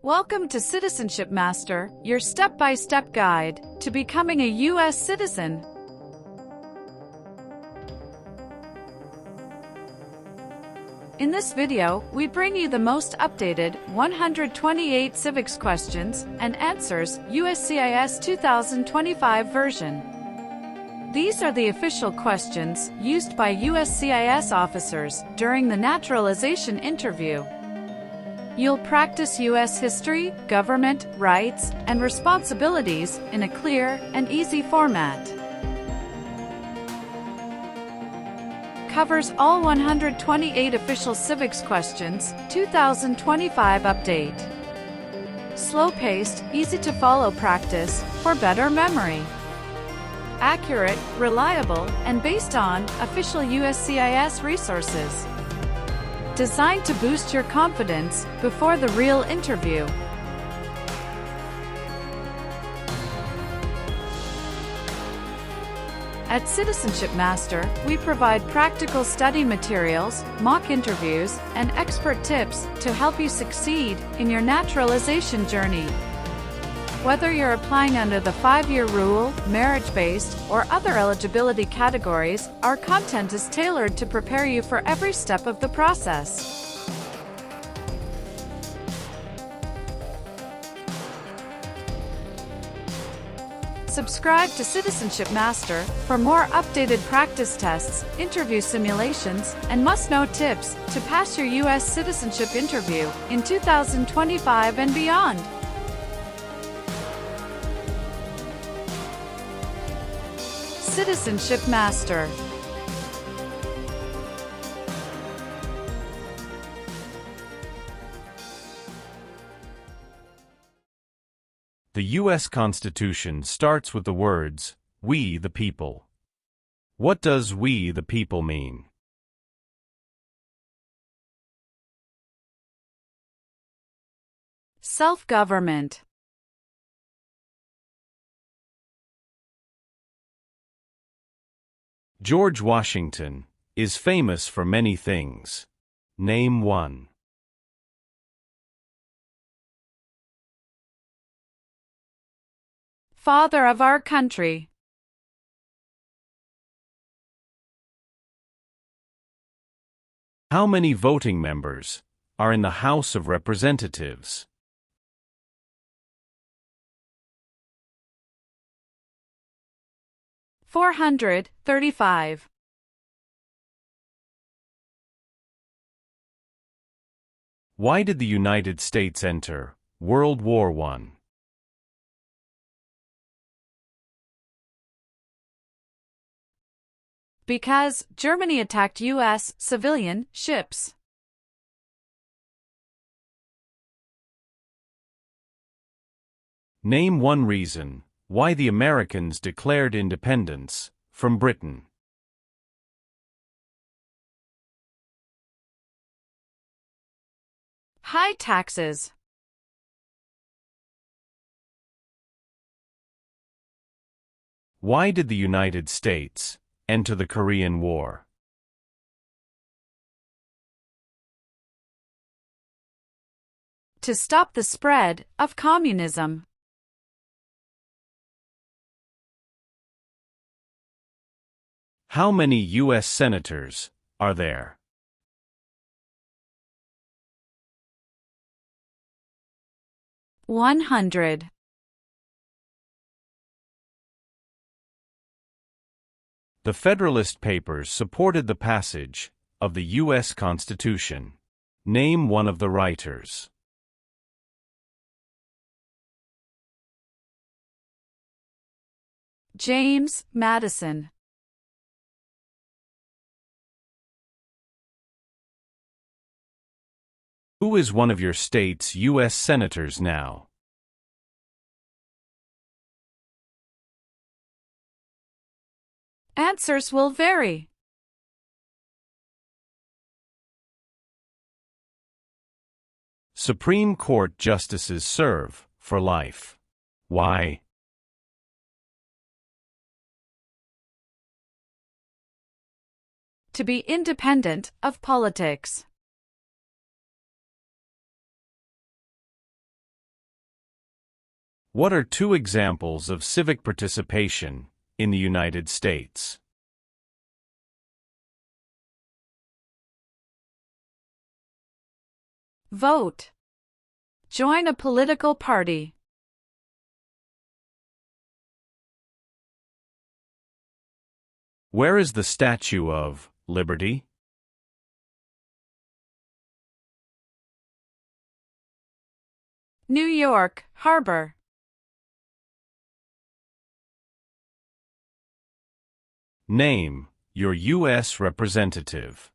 Welcome to Citizenship Master, your step-by-step guide to becoming a U.S. citizen. In this video, we bring you the most updated 128 civics questions and answers USCIS 2025 version. These are the official questions used by USCIS officers during the naturalization interview. You'll practice U.S. history, government, rights, and responsibilities in a clear and easy format. Covers all 128 official civics questions, 2025 update. Slow-paced, easy-to-follow practice for better memory. Accurate, reliable, and based on official USCIS resources. Designed to boost your confidence before the real interview. At Citizenship Master, we provide practical study materials, mock interviews, and expert tips to help you succeed in your naturalization journey. Whether you're applying under the 5-year rule, marriage-based, or other eligibility categories, our content is tailored to prepare you for every step of the process. Subscribe to Citizenship Master for more updated practice tests, interview simulations, and must-know tips to pass your U.S. citizenship interview in 2025 and beyond. Citizenship Master. The U.S. Constitution starts with the words, "We the people." What does "we the people" mean? Self-government. George Washington is famous for many things. Name one. Father of our country. How many voting members are in the House of Representatives? $435. Why did the United States enter World War I? Because Germany attacked U.S. civilian ships. Name one reason why the Americans declared independence from Britain. High taxes. Why did the United States enter the Korean War? To stop the spread of communism. How many U.S. senators are there? $100. The Federalist Papers supported the passage of the U.S. Constitution. Name one of the writers. James Madison. Who is one of your state's U.S. senators now? Answers will vary. Supreme Court justices serve for life. Why? To be independent of politics. What are two examples of civic participation in the United States? Vote. Join a political party. Where is the Statue of Liberty? New York Harbor. Name your U.S. representative.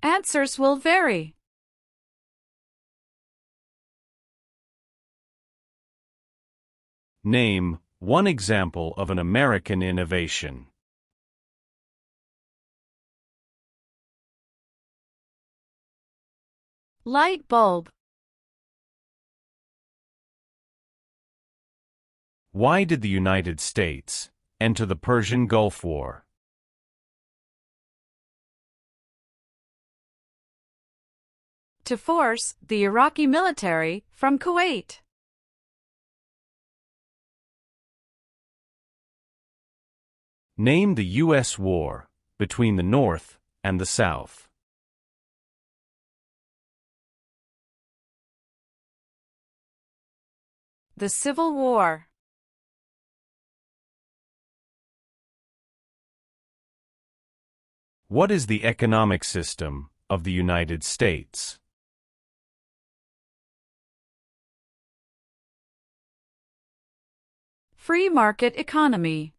Answers will vary. Name one example of an American innovation. Light bulb. Why did the United States enter the Persian Gulf War? To force the Iraqi military from Kuwait. Name the U.S. war between the North and the South. The Civil War. What is the economic system of the United States? Free market economy.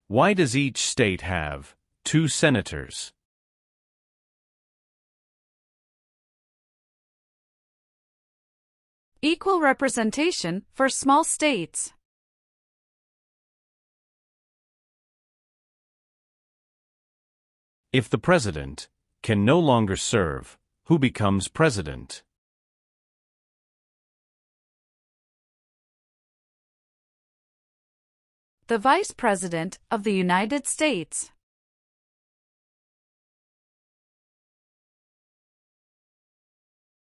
Why does each state have 2 senators? Equal representation for small states. If the president can no longer serve, who becomes president? The Vice President of the United States.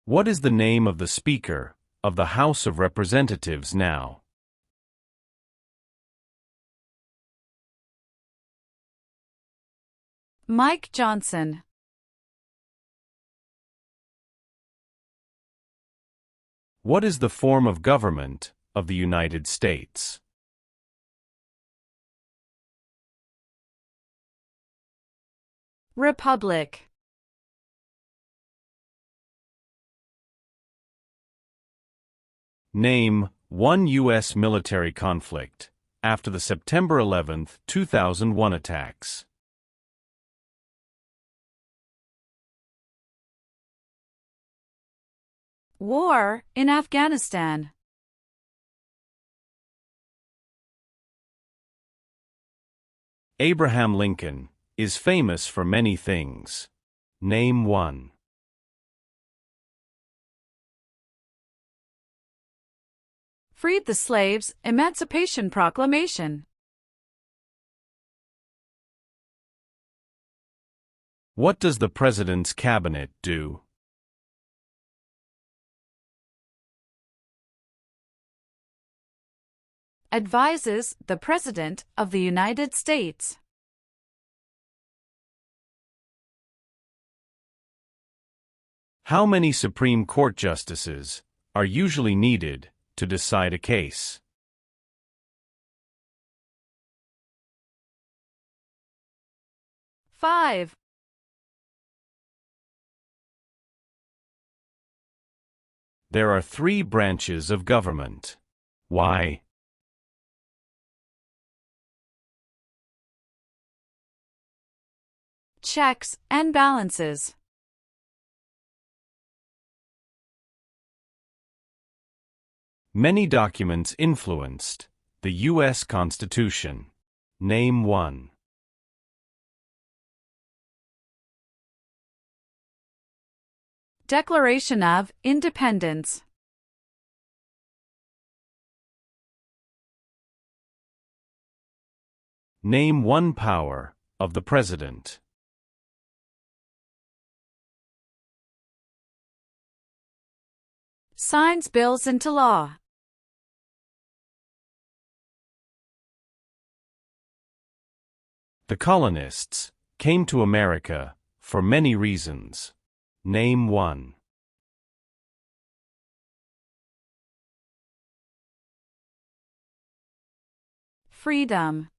What is the name of the Speaker of the House of Representatives now? Mike Johnson. What is the form of government of the United States? Republic. Name one U.S. military conflict after the September 11, 2001 attacks. War in Afghanistan. Abraham Lincoln is famous for many things. Name one. Freed the slaves, Emancipation Proclamation. What does the President's Cabinet do? Advises the President of the United States. How many Supreme Court justices are usually needed to decide a case? Five. There are 3 branches of government. Why? Checks and balances. Many documents influenced the U.S. Constitution. Name one. Declaration of Independence. Name one power of the President? Signs bills into law. The colonists came to America for many reasons. Name one. Freedom.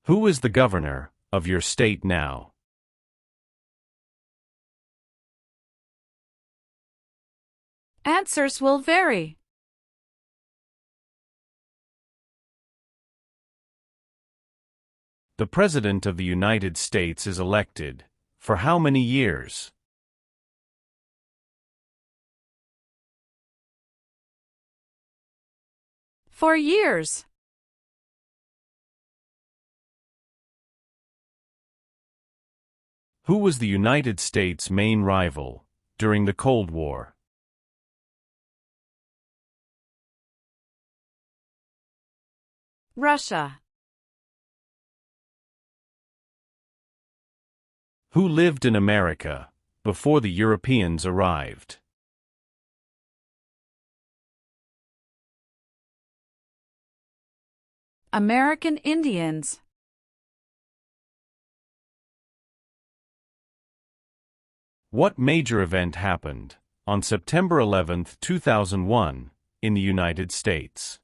Who is the governor of your state now? Answers will vary. The President of the United States is elected for how many years? For years. Who was the United States' main rival during the Cold War? Russia. Who lived in America before the Europeans arrived? American Indians. What major event happened on September 11, 2001, in the United States?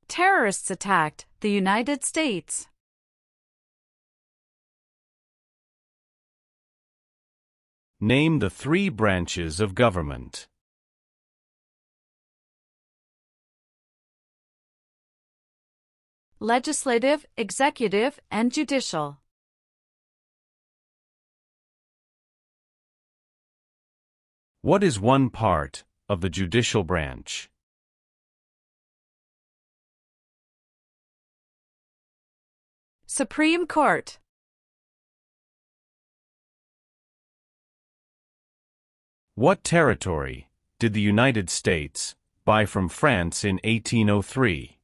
Terrorists attacked the United States. Name the three branches of government. Legislative, executive, and judicial. What is one part of the judicial branch? Supreme Court. What territory did the United States buy from France in 1803?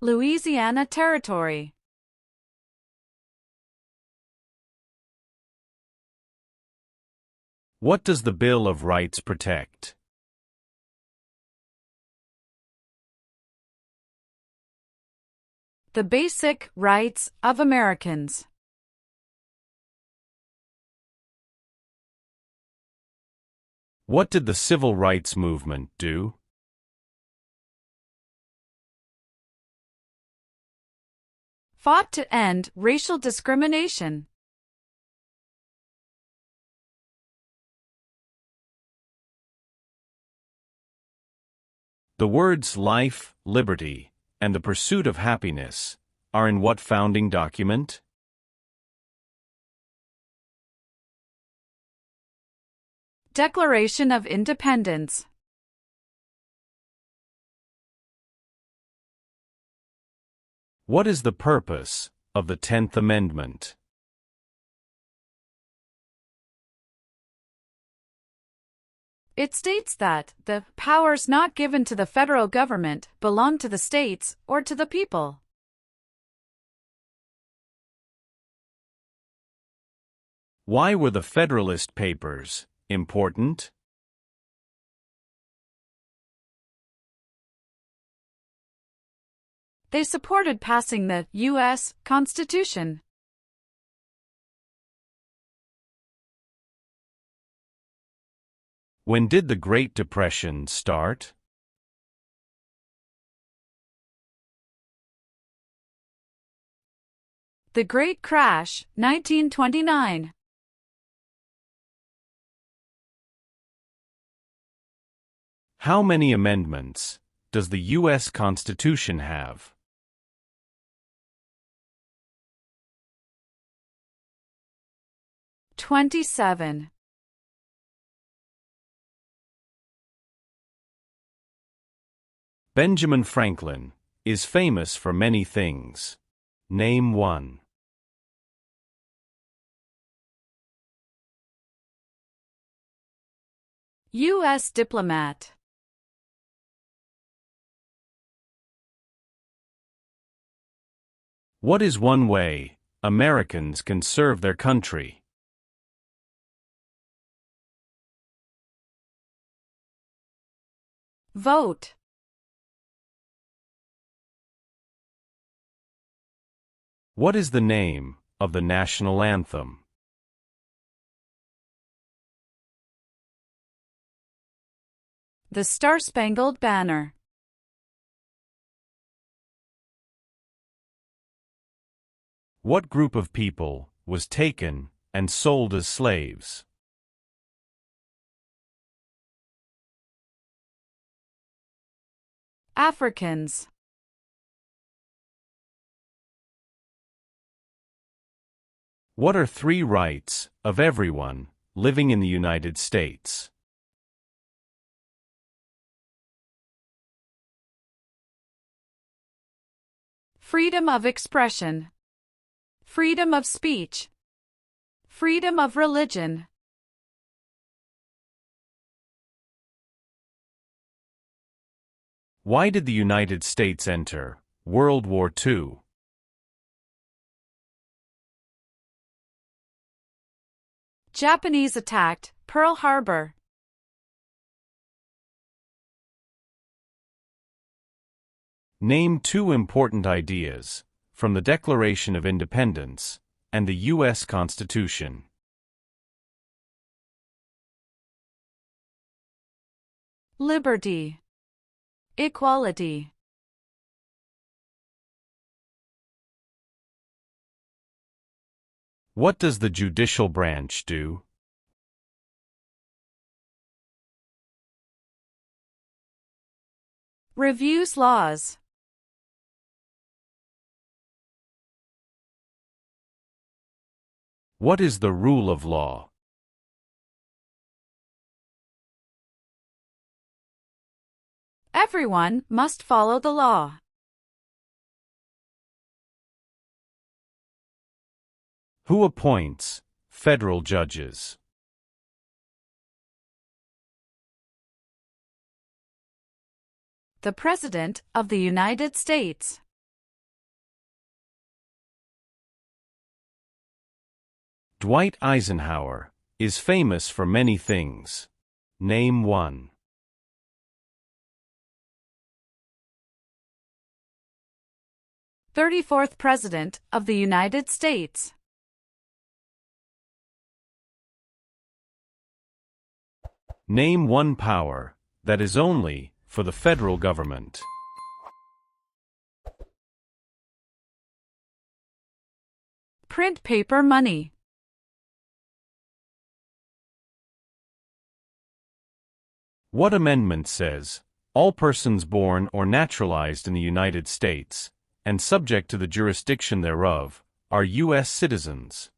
Louisiana Territory. What does the Bill of Rights protect? The basic rights of Americans. What did the Civil Rights Movement do? Fought to end racial discrimination. The words life, liberty, and the pursuit of happiness are in what founding document? Declaration of Independence. What is the purpose of the 10th Amendment? It states that the powers not given to the federal government belong to the states or to the people. Why were the Federalist Papers important? They supported passing the U.S. Constitution. When did the Great Depression start? The Great Crash, 1929. How many amendments does the U.S. Constitution have? "27." Benjamin Franklin is famous for many things. Name one. U.S. diplomat. What is one way Americans can serve their country? Vote. What is the name of the national anthem? The Star-Spangled Banner. What group of people was taken and sold as slaves? Africans. What are 3 rights of everyone living in the United States? Freedom of expression. Freedom of speech. Freedom of religion. Why did the United States enter World War II? Japanese attacked Pearl Harbor. Name 2 important ideas from the Declaration of Independence and the U.S. Constitution. Liberty. Equality. What does the judicial branch do? Reviews laws. What is the rule of law? Everyone must follow the law. Who appoints federal judges? The President of the United States. Dwight Eisenhower is famous for many things. Name 1. 34th President of the United States. Name 1 power that is only for the federal government. Print paper money. What amendment says, all persons born or naturalized in the United States, and subject to the jurisdiction thereof, are U.S. citizens?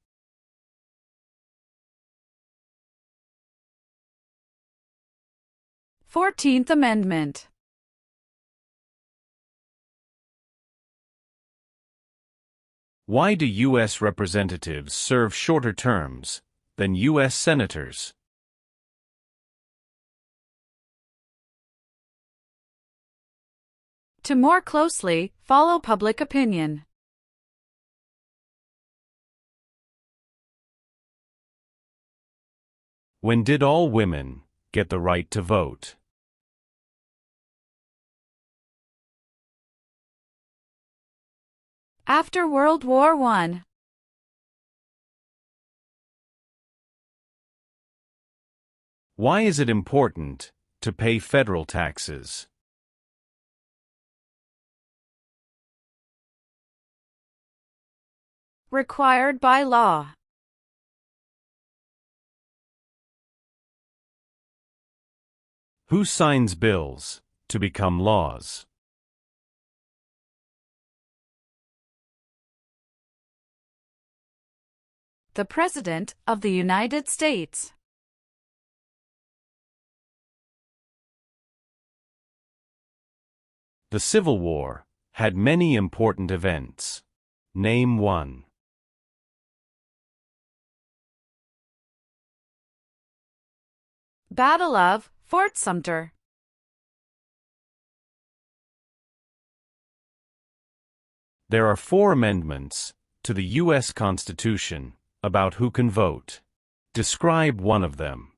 Fourteenth Amendment. Why do U.S. representatives serve shorter terms than U.S. senators? To more closely follow public opinion. When did all women get the right to vote? After World War I. Why is it important to pay federal taxes? Required by law. Who signs bills to become laws? The President of the United States. The Civil War had many important events. Name 1. Battle of Fort Sumter. There are 4 amendments to the U.S. Constitution about who can vote. Describe one of them.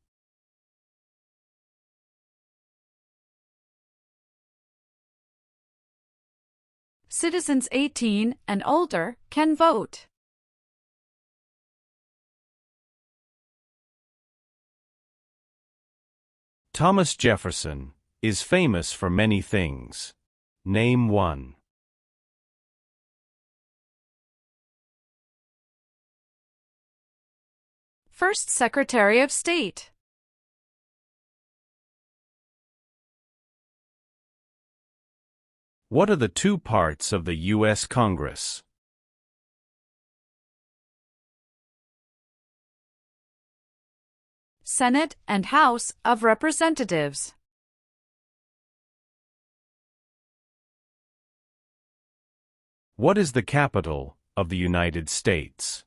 Citizens 18 and older can vote. Thomas Jefferson is famous for many things. Name one. First Secretary of State. What are the 2 parts of the U.S. Congress? Senate and House of Representatives. What is the capital of the United States?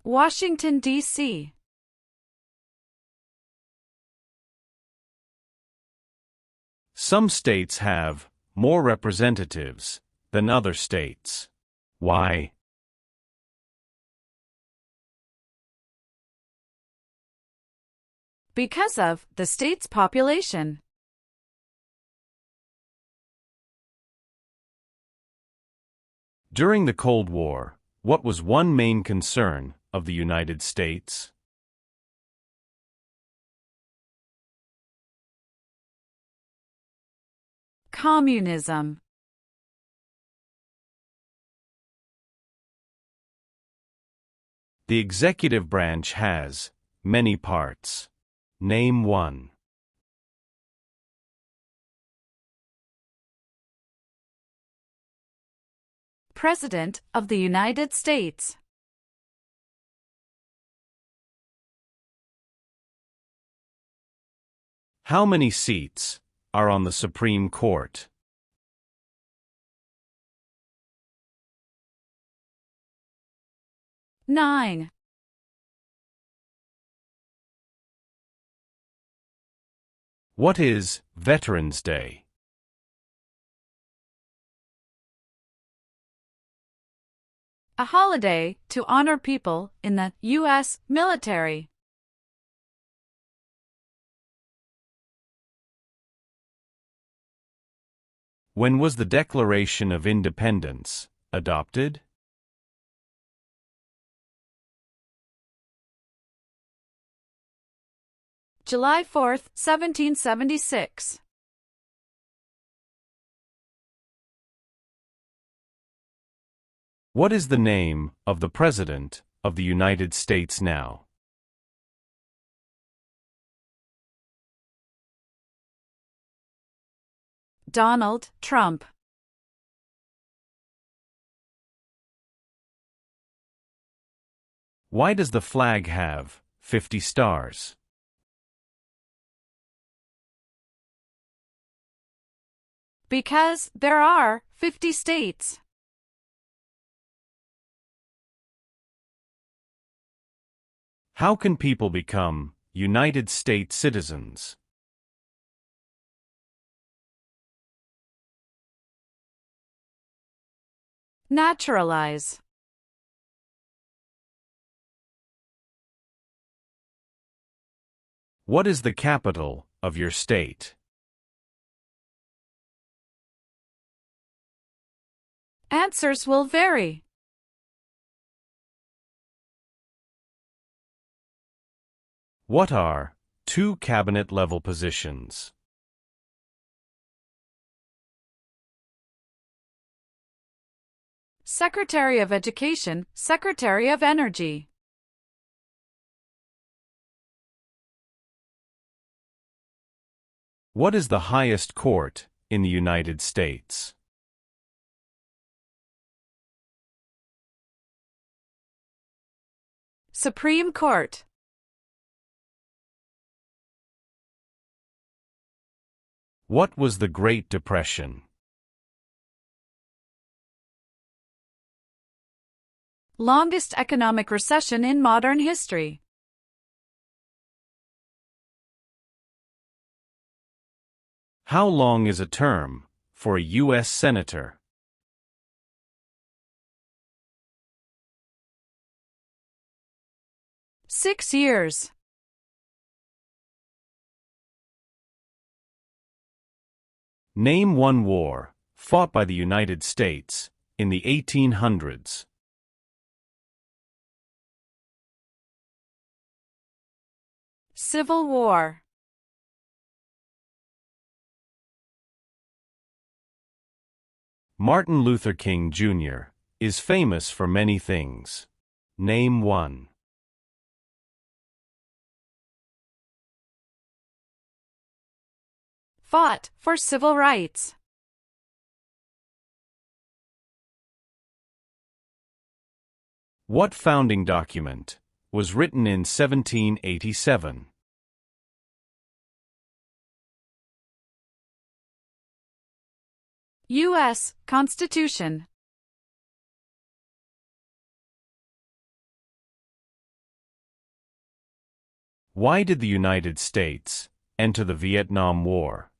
Washington, D.C. Some states have more representatives than other states. Why? Because of the state's population. During the Cold War, what was one main concern of the United States? Communism. The executive branch has many parts. Name one. President of the United States. How many seats are on the Supreme Court? Nine. What is Veterans Day? A holiday to honor people in the U.S. military. When was the Declaration of Independence adopted? July 4, 1776. What is the name of the President of the United States now? Donald Trump. Why does the flag have 50 stars? Because there are 50 states. How can people become United States citizens? Naturalize. What is the capital of your state? Answers will vary. What are 2 cabinet-level positions? Secretary of Education, Secretary of Energy. What is the highest court in the United States? Supreme Court. What was the Great Depression? Longest economic recession in modern history. How long is a term for a U.S. Senator? Six years. Name one war fought by the United States in the 1800s. Civil War. Martin Luther King Jr. is famous for many things. Name one. Fought for civil rights. What founding document was written in 1787? U.S. Constitution. Why did the United States enter the Vietnam War?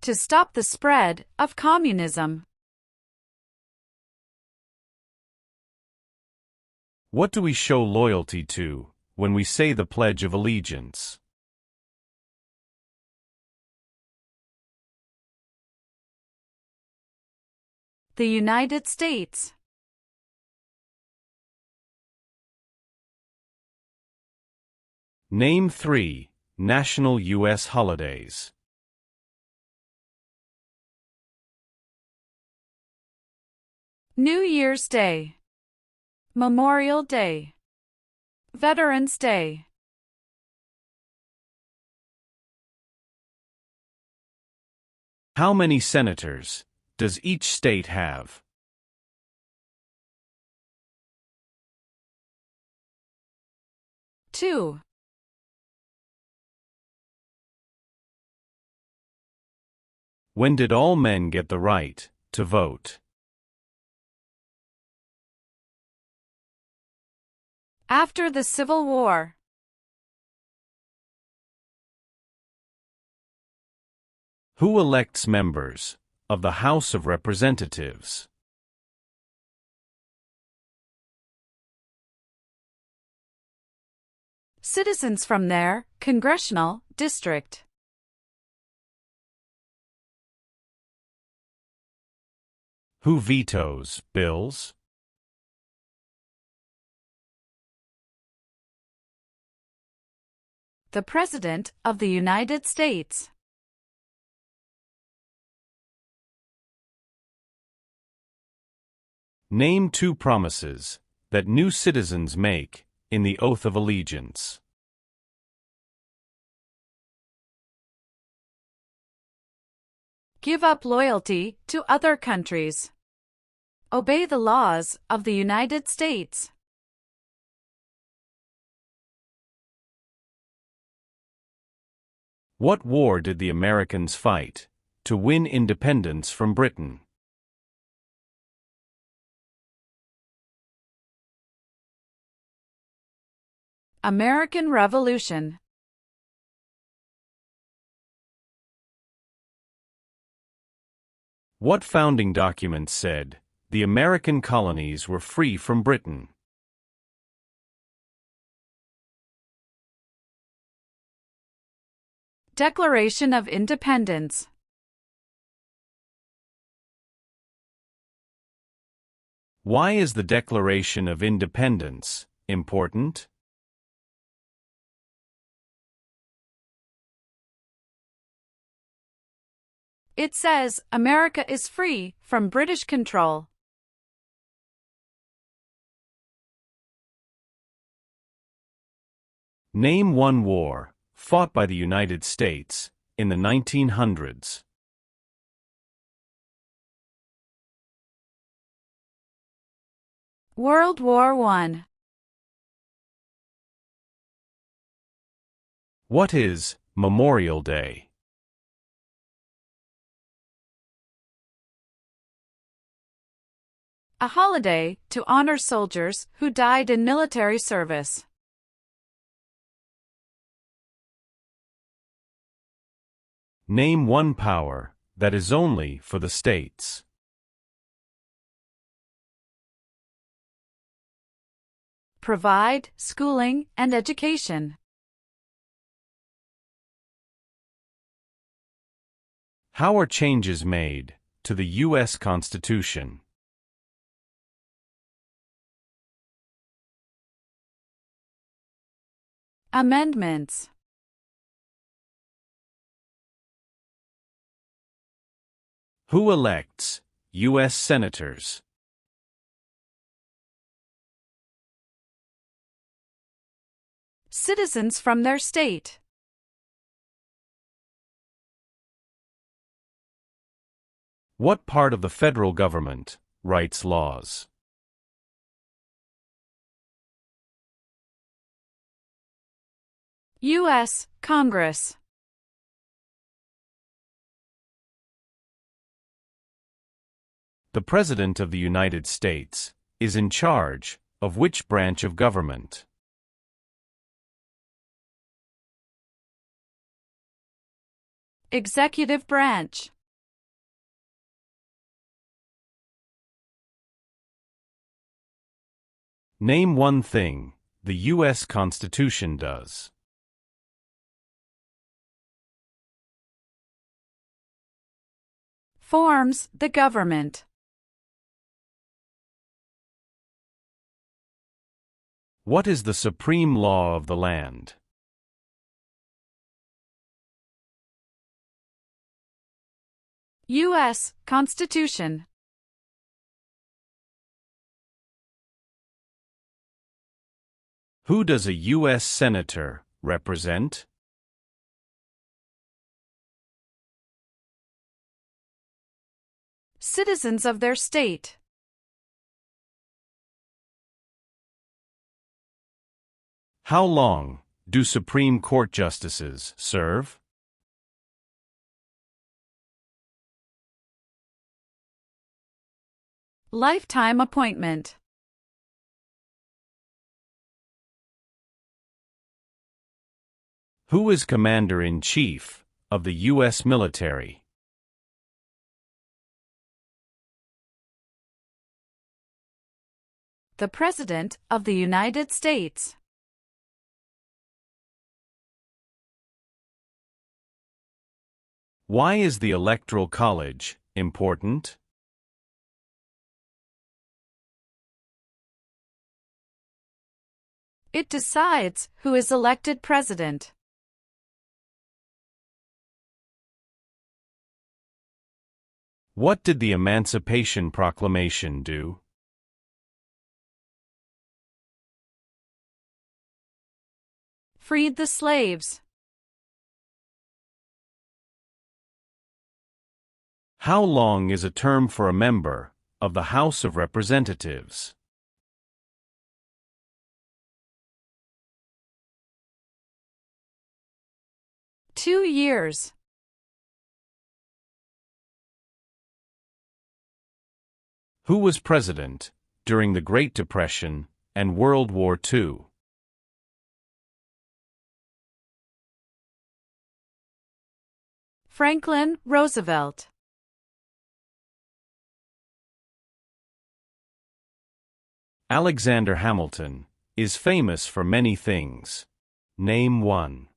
To stop the spread of communism. What do we show loyalty to when we say the Pledge of Allegiance? The United States. Name three national U.S. holidays. New Year's Day. Memorial Day. Veterans Day. How many senators does each state have? Two. When did all men get the right to vote? After the Civil War. Who elects members of the House of Representatives? Citizens from their congressional district. Who vetoes bills? The President of the United States. Name two promises that new citizens make in the Oath of Allegiance. Give up loyalty to other countries. Obey the laws of the United States. What war did the Americans fight to win independence from Britain? American Revolution. What founding document said the American colonies were free from Britain? Declaration of Independence. Why is the Declaration of Independence important? It says America is free from British control. Name one war fought by the United States in the 1900s. World War I. What is Memorial Day? a holiday to honor soldiers who died in military service. Name one power that is only for the states. Provide schooling and education. How are changes made to the U.S. Constitution? Amendments. Who elects U.S. senators? Citizens from their state. What part of the federal government writes laws? U.S. Congress. The President of the United States is in charge of which branch of government? Executive branch. Name one thing the U.S. Constitution does. Forms the government. What is the supreme law of the land? U.S. Constitution. Who does a U.S. Senator represent? Citizens of their state. How long do Supreme Court justices serve? Lifetime appointment. Who is Commander-in-Chief of the U.S. military? The President of the United States. Why is the Electoral College important? It decides who is elected president. What did the Emancipation Proclamation do? Freed the slaves. How long is a term for a member of the House of Representatives? Two years. Who was president during the Great Depression and World War II? Franklin Roosevelt. Alexander Hamilton is famous for many things. Name one.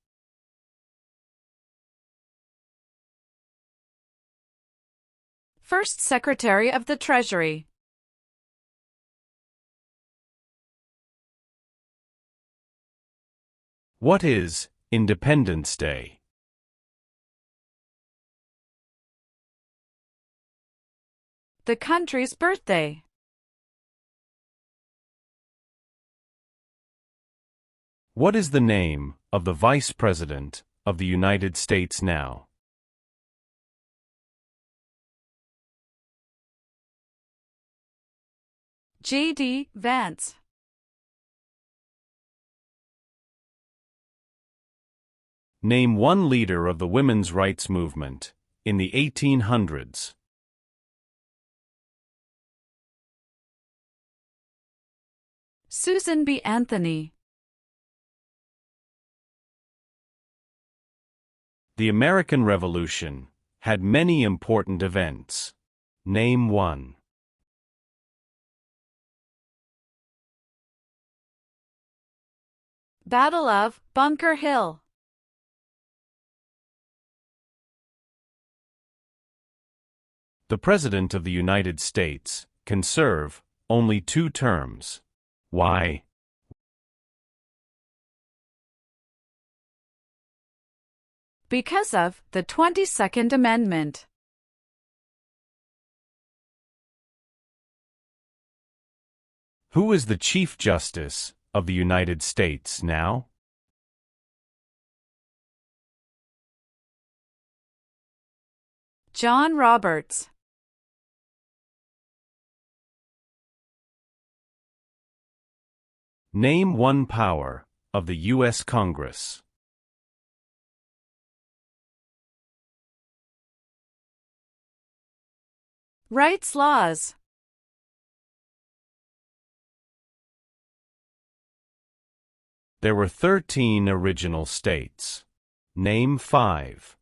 First Secretary of the Treasury. What is Independence Day? The country's birthday. What is the name of the Vice President of the United States now? J.D. Vance. Name one leader of the women's rights movement in the 1800s. Susan B. Anthony. The American Revolution had many important events. Name one. Battle of Bunker Hill. The President of the United States can serve only 2 terms. Why? Because of the 22nd Amendment. Who is the Chief Justice of the United States now? John Roberts. Name one power of the U.S. Congress. Writes laws. There were 13 original states. Name 5.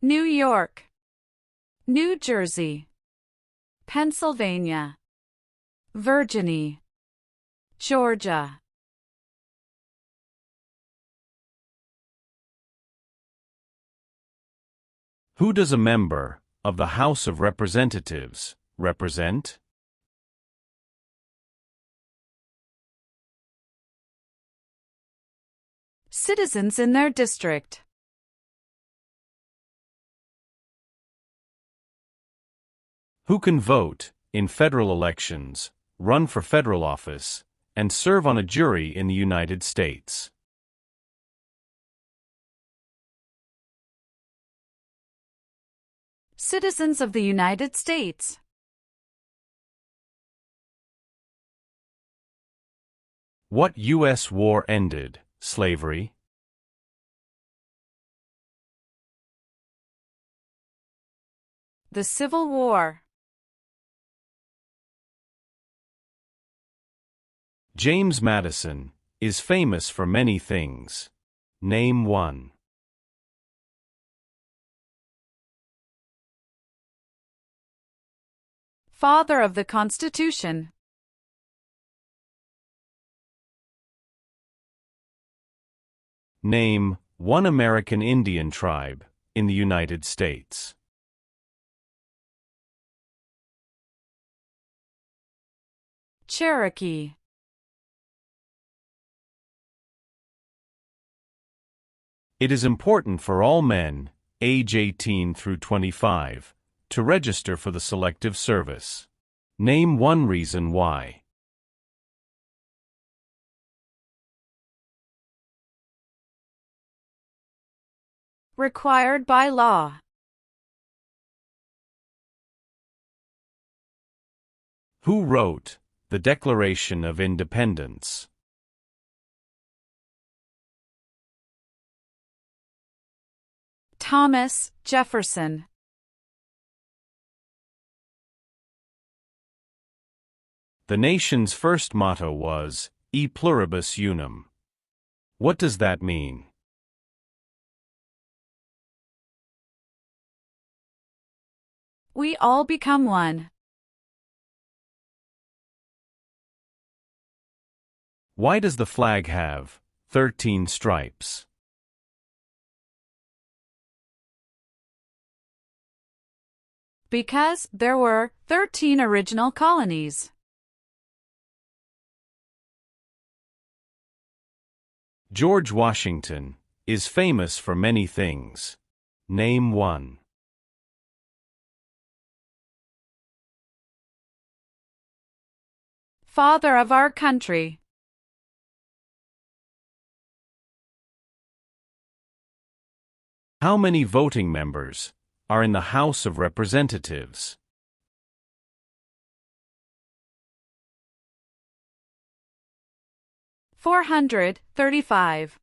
New York, New Jersey, Pennsylvania, Virginia, Georgia. Who does a member of the House of Representatives represent? Citizens in their district. Who can vote in federal elections, run for federal office, and serve on a jury in the United States? Citizens of the United States. What U.S. war ended slavery? The Civil War. James Madison is famous for many things. Name one. Father of the Constitution. Name one American Indian tribe in the United States. Cherokee. It is important for all men, age 18 through 25, to register for the Selective Service. Name one reason why. Required by law. Who wrote the Declaration of Independence? Thomas Jefferson. The nation's first motto was, E pluribus unum. What does that mean? We all become one. Why does the flag have 13 stripes? Because there were 13 original colonies. George Washington is famous for many things. Name one. Father of our country. How many voting members are in the House of Representatives? 435.